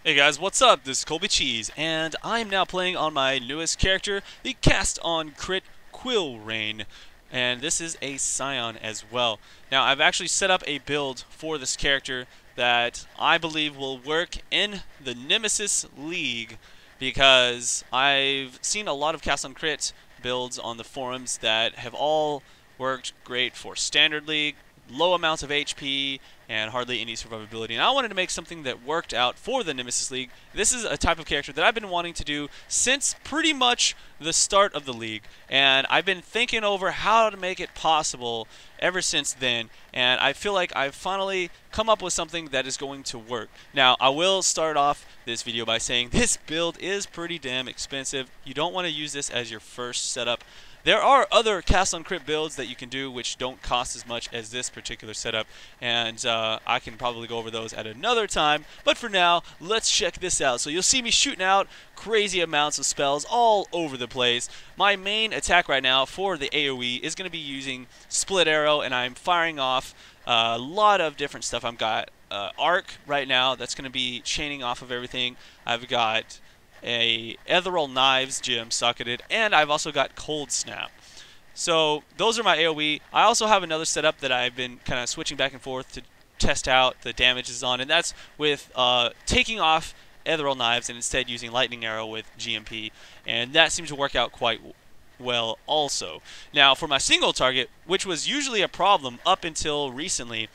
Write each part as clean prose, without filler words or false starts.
Hey guys, what's up? This is Colby Cheese, and I'm now playing on my newest character, the Cast on Crit Quill Rain. And this is a Scion as well. Now, I've actually set up a build for this character that I believe will work in the Nemesis League because I've seen a lot of Cast on Crit builds on the forums that have all worked great for Standard League, low amounts of HP, and hardly any survivability. And I wanted to make something that worked out for the Nemesis League. This is a type of character that I've been wanting to do since pretty much the start of the league. And I've been thinking over how to make it possible ever since then. And I feel like I've finally come up with something that is going to work. Now, I will start off this video by saying this build is pretty damn expensive. You don't want to use this as your first setup. There are other cast on crit builds that you can do which don't cost as much as this particular setup, and I can probably go over those at another time, but for now, let's check this out. So you'll see me shooting out crazy amounts of spells all over the place. My main attack right now for the AoE is going to be using Split Arrow, and I'm firing off a lot of different stuff. I've got Arc right now that's going to be chaining off of everything. I've got a Ethereal Knives gem socketed, and I've also got Cold Snap. So those are my AoE. I also have another setup that I've been kind of switching back and forth to test out the damages on, and that's with taking off Ethereal Knives and instead using Lightning Arrow with GMP, and that seems to work out quite well also. Now for my single target, which was usually a problem up until recently,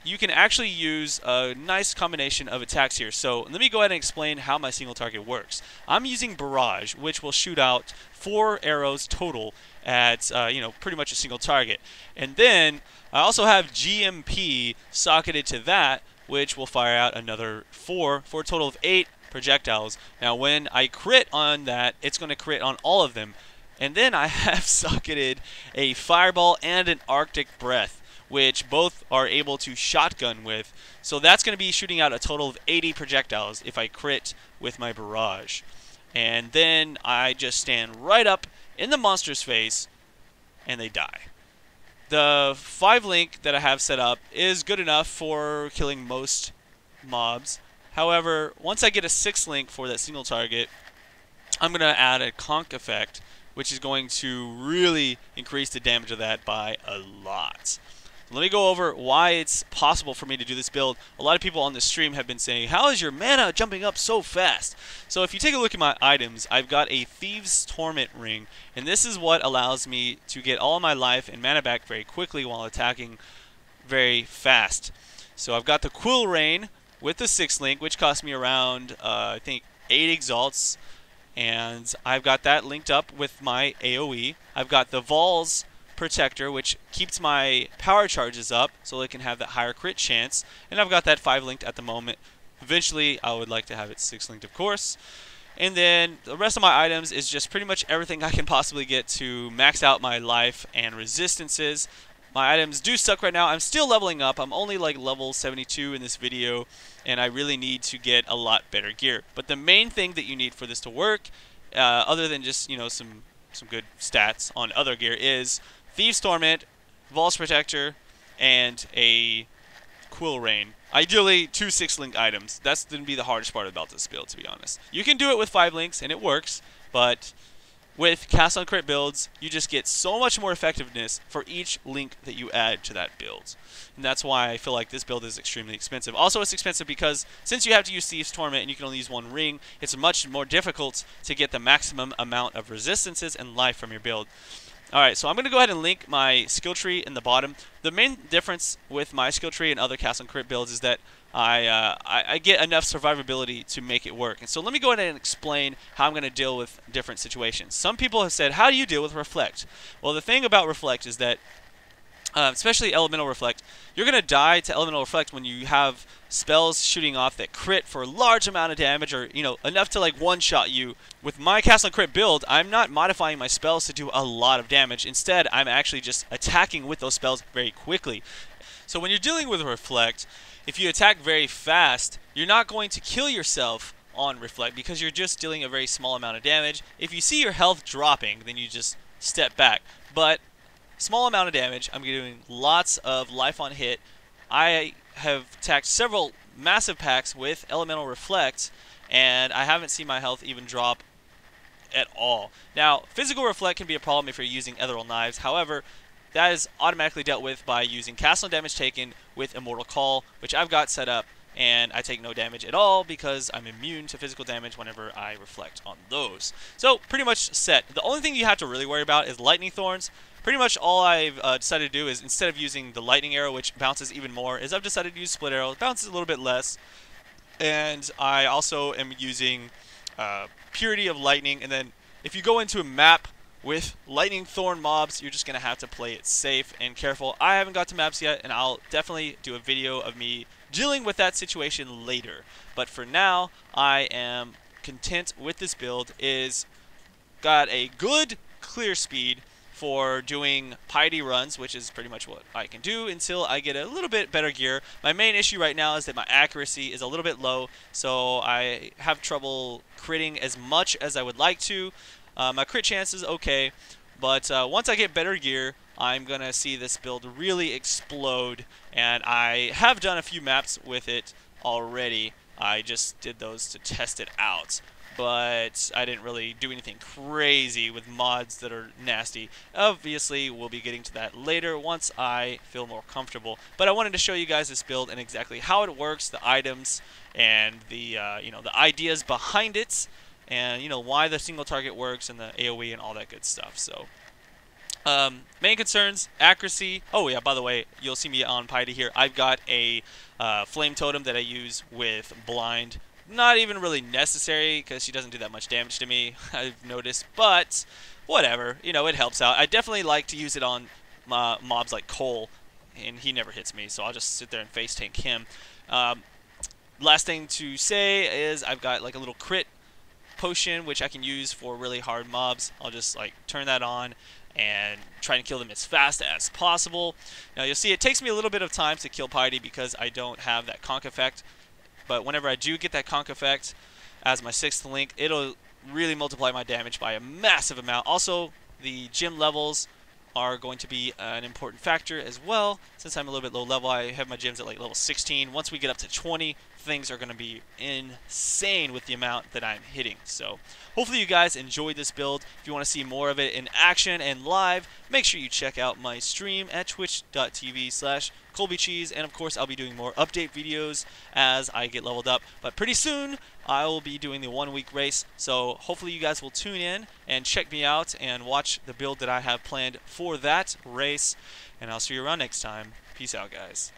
you can actually use a nice combination of attacks here. So let me go ahead and explain how my single target works. I'm using Barrage, which will shoot out 4 arrows total at pretty much a single target. And then I also have GMP socketed to that, which will fire out another 4 for a total of 8 projectiles. Now when I crit on that, it's going to crit on all of them. And then I have socketed a Fireball and an Arctic Breath, which both are able to shotgun with. So that's going to be shooting out a total of 80 projectiles if I crit with my Barrage. And then I just stand right up in the monster's face and they die. The 5-link that I have set up is good enough for killing most mobs. However, once I get a 6-link for that single target, I'm going to add a conk effect, which is going to really increase the damage of that by a lot. Let me go over why it's possible for me to do this build. A lot of people on the stream have been saying, how is your mana jumping up so fast? So if you take a look at my items, I've got a Thieves' Torment Ring, and this is what allows me to get all my life and mana back very quickly while attacking very fast. So I've got the Quill Rain with the 6-link, which cost me around, I think, 8 exalts, and I've got that linked up with my AoE. I've got the Vol's Protector, which keeps my power charges up so it can have that higher crit chance, and I've got that 5-linked at the moment. Eventually I would like to have it 6-linked, of course. And then the rest of my items is just pretty much everything I can possibly get to max out my life and resistances. My items do suck right now. I'm still leveling up. I'm only like level 72 in this video, and I really need to get a lot better gear. But the main thing that you need for this to work, other than just some good stats on other gear, is Thieves' Torment, Vol's Protector, and a Quill Rain. Ideally, 2 6-link items. That's going to be the hardest part about this build, to be honest. You can do it with 5 links, and it works, but with cast on crit builds, you just get so much more effectiveness for each link that you add to that build. And that's why I feel like this build is extremely expensive. Also, it's expensive because since you have to use Thieves' Torment and you can only use 1 ring, it's much more difficult to get the maximum amount of resistances and life from your build. Alright, so I'm going to go ahead and link my skill tree in the bottom. The main difference with my skill tree and other cast on crit builds is that I get enough survivability to make it work. And so let me go ahead and explain how I'm going to deal with different situations. Some people have said, how do you deal with Reflect? Well, the thing about Reflect is that especially Elemental Reflect, you're going to die to Elemental Reflect when you have spells shooting off that crit for a large amount of damage, or enough to like one-shot you. With my cast on crit build, I'm not modifying my spells to do a lot of damage. Instead, I'm actually just attacking with those spells very quickly. So when you're dealing with Reflect, if you attack very fast, you're not going to kill yourself on Reflect because you're just dealing a very small amount of damage. If you see your health dropping, then you just step back. But small amount of damage, I'm doing lots of life on hit. I have attacked several massive packs with Elemental Reflect, and I haven't seen my health even drop at all. Now, Physical Reflect can be a problem if you're using Ethereal Knives. However, that is automatically dealt with by using Cast on Damage Taken with Immortal Call, which I've got set up, and I take no damage at all because I'm immune to physical damage whenever I reflect on those. So, pretty much set. The only thing you have to really worry about is Lightning Thorns. Pretty much all I've decided to do is, instead of using the Lightning Arrow, which bounces even more, is I've decided to use Split Arrow. It bounces a little bit less. And I also am using Purity of Lightning, and then if you go into a map with Lightning Thorn mobs, you're just going to have to play it safe and careful. I haven't got to maps yet, and I'll definitely do a video of me dealing with that situation later. But for now, I am content with this build. Is got a good clear speed for doing piety runs, which is pretty much what I can do until I get a little bit better gear. My main issue right now is that my accuracy is a little bit low, so I have trouble critting as much as I would like to. My crit chance is okay, but once I get better gear, I'm going to see this build really explode, and I have done a few maps with it already. I just did those to test it out, but I didn't really do anything crazy with mods that are nasty. Obviously, we'll be getting to that later once I feel more comfortable. But I wanted to show you guys this build and exactly how it works, the items, and the the ideas behind it, and why the single target works and the AoE and all that good stuff. So main concerns, accuracy. Oh yeah, by the way, you'll see me on piety here. I've got a flame totem that I use with blind. Not even really necessary because she doesn't do that much damage to me, I've noticed, but whatever, it helps out. I definitely like to use it on mobs like Cole, and he never hits me, so I'll just sit there and face tank him. Last thing to say is I've got like a little crit potion which I can use for really hard mobs. I'll just like turn that on and try and kill them as fast as possible. Now you'll see it takes me a little bit of time to kill piety because I don't have that conk effect. But whenever I do get that conk effect as my 6th link, it'll really multiply my damage by a massive amount. Also, the gym levels are going to be an important factor as well. Since I'm a little bit low level, I have my gyms at like level 16. Once we get up to 20, things are going to be insane with the amount that I'm hitting. So hopefully you guys enjoyed this build. If you want to see more of it in action and live, make sure you check out my stream at twitch.tv/ColbyCheese, and of course I'll be doing more update videos as I get leveled up. But pretty soon I will be doing the 1-week race, so hopefully you guys will tune in and check me out and watch the build that I have planned for that race, and I'll see you around next time. Peace out, guys.